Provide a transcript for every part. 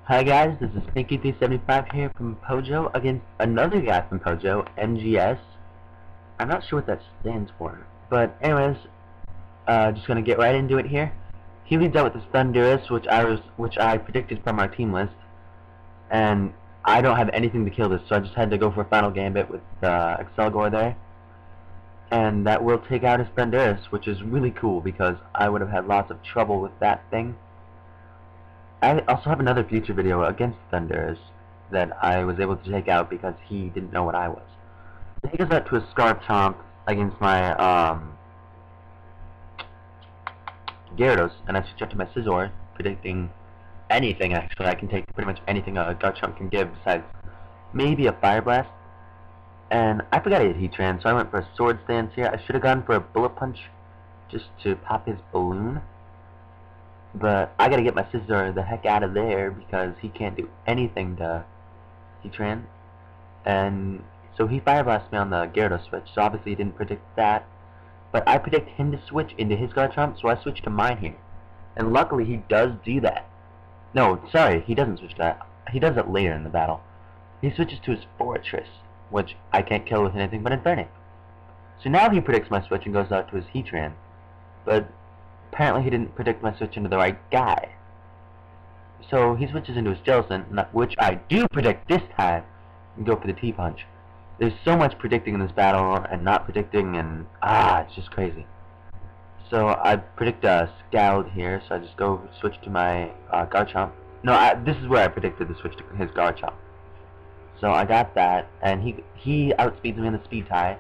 Hi guys, this is Pinki375 here from Pojo against another guy from Pojo, MGS. I'm not sure what that stands for, but anyways, just gonna get right into it here. He leads out with this Thunderous, which I predicted from our team list, and I don't have anything to kill this, so I just had to go for a final gambit with Excelgor there, and that will take out his Thunderous, which is really cool because I would have had lots of trouble with that thing. I also have another future video against Thunderous that I was able to take out because he didn't know what I was. So he goes out to a Scarf Chomp against my Gyarados, and I switch up to my Scizor, predicting anything actually. I can take pretty much anything a Garchomp can give besides maybe a Fire Blast. And I forgot he had Heatran, so I went for a Sword Stance here. I should have gone for a Bullet Punch just to pop his balloon. But I gotta get my Scizor the heck out of there because he can't do anything to Heatran. And so he Fire Blasts me on the Gyarados switch, so obviously he didn't predict that. But I predict him to switch into his Garchomp, so I switch to mine here. And luckily he does do that. No, sorry, he doesn't switch to that. He does it later in the battle. He switches to his Fortress, which I can't kill with anything but Infernape. So now he predicts my switch and goes out to his Heatran. But apparently he didn't predict my switch into the right guy. So he switches into his Jellicent, which I do predict this time, and go for the T-Punch. There's so much predicting in this battle, and not predicting, and it's just crazy. So I predict Scald here, so I just go switch to my Garchomp. No, this is where I predicted the switch to his Garchomp. So I got that, and he outspeeds me in the speed tie.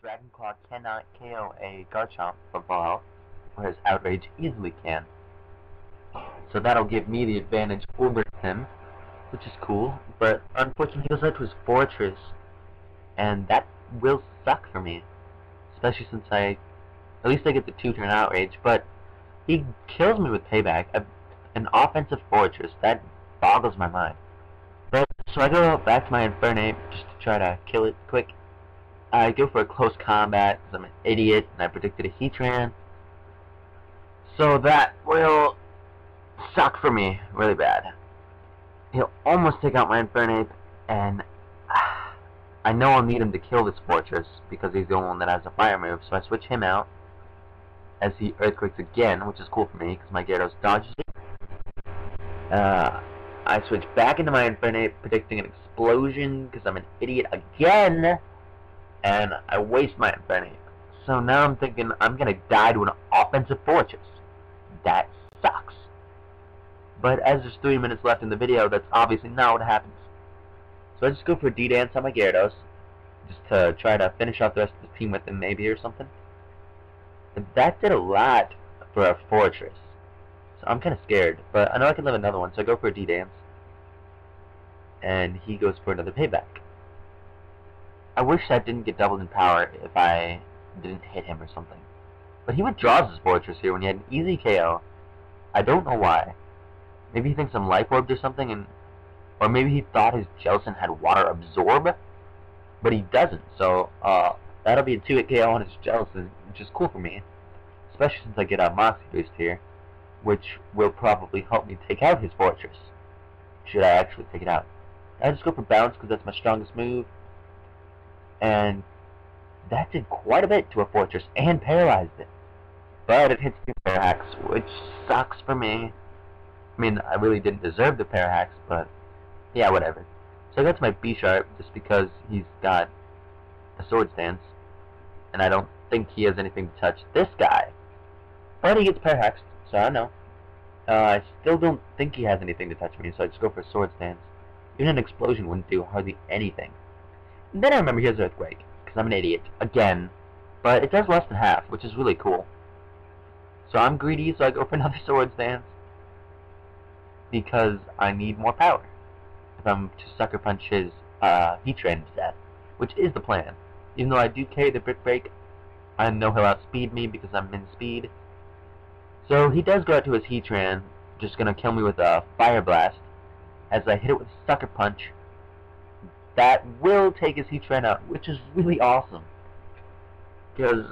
Dragon Claw cannot KO a Garchomp for full health, whereas Outrage easily can. So that'll give me the advantage over him, which is cool, but unfortunately he goes out to his Fortress, and that will suck for me. Especially since at least I get the 2-turn Outrage, but he kills me with Payback. An offensive Fortress, that boggles my mind. But, so I go back to my Infernape just to try to kill it quick. I go for a close combat because I'm an idiot, and I predicted a Heatran. So that will suck for me really bad. He'll almost take out my Infernape, and I know I'll need him to kill this Fortress because he's the only one that has a fire move, so I switch him out as he Earthquakes again, which is cool for me because my Gyarados dodges it. I switch back into my Infernape, predicting an explosion because I'm an idiot again, and I waste my Infernape. So now I'm thinking I'm gonna die to an offensive Fortress. That sucks. But as there's 3 minutes left in the video, that's obviously not what happens. So I just go for a D-Dance on my Gyarados, just to try to finish off the rest of the team with him maybe or something. And that did a lot for a Fortress. So I'm kind of scared, but I know I can live another one, so I go for a D-Dance. And he goes for another Payback. I wish that didn't get doubled in power if I didn't hit him or something. But he withdraws his Fortress here when he had an easy KO. I don't know why. Maybe he thinks I'm Life Orbed or something, or maybe he thought his Jellicent had Water Absorb, but he doesn't. So that'll be a 2-hit KO on his Jellicent, which is cool for me, especially since I get a Moxie Boost here, which will probably help me take out his Fortress, should I actually take it out. I just go for Bounce because that's my strongest move, and that did quite a bit to a Fortress and paralyzed it. But it hits the Parahax, which sucks for me. I mean, I really didn't deserve the Parahax, but yeah, whatever. So I got to my B-Sharp just because he's got a Sword Stance, and I don't think he has anything to touch this guy. But he gets Parahaxed, so I don't know. I still don't think he has anything to touch me, so I just go for a Sword Stance. Even an Explosion wouldn't do hardly anything. And then I remember his Earthquake, because I'm an idiot, again. But it does less than half, which is really cool. So I'm greedy, so I go for another Sword Stance, because I need more power if I'm to Sucker Punch his Heatran to death, which is the plan. Even though I do carry the Brick Break, I know he'll outspeed me because I'm in speed. So he does go out to his Heatran, just gonna kill me with a Fire Blast, as I hit it with a Sucker Punch. That will take his Heatran out, which is really awesome. Because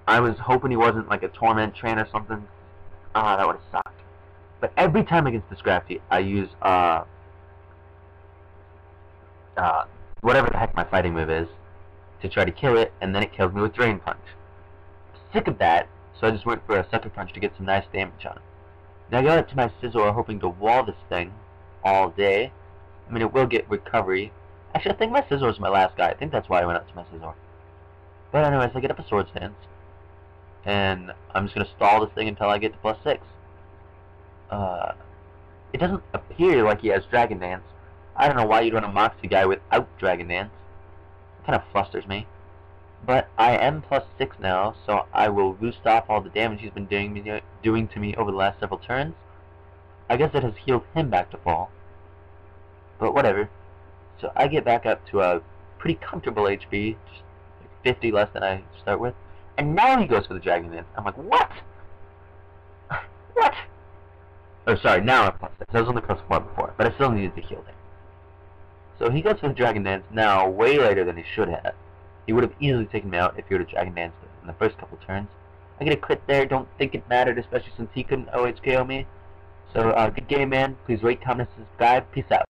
I was hoping he wasn't like a Torment Train or something. That would have sucked. But every time against this Scrafty, I use whatever the heck my fighting move is to try to kill it, and then it kills me with Drain Punch. Sick of that, so I just went for a Sucker Punch to get some nice damage on it. Now I got up to my Scizor hoping to wall this thing all day. I mean, it will get recovery. Actually, I think my Scizor is my last guy. I think that's why I went up to my Scizor. But anyways, I get up a Swords Dance, and I'm just going to stall this thing until I get to +6. It doesn't appear like he has Dragon Dance. I don't know why you'd want a Moxie guy without Dragon Dance. It kind of flusters me. But I am +6 now, so I will boost off all the damage he's been doing to me over the last several turns. I guess it has healed him back to full. But whatever. So I get back up to a pretty comfortable HP, just like 50 less than I start with. And now he goes for the Dragon Dance. I'm like, what? What? Oh, sorry, now I'm +6. I was only +4 before, but I still needed to heal him. So he goes for the Dragon Dance now, way later than he should have. He would have easily taken me out if he would have Dragon Danced in the first couple turns. I get a crit there, don't think it mattered, especially since he couldn't OHKO me. So, good game, man. Please rate, comment, subscribe. Peace out.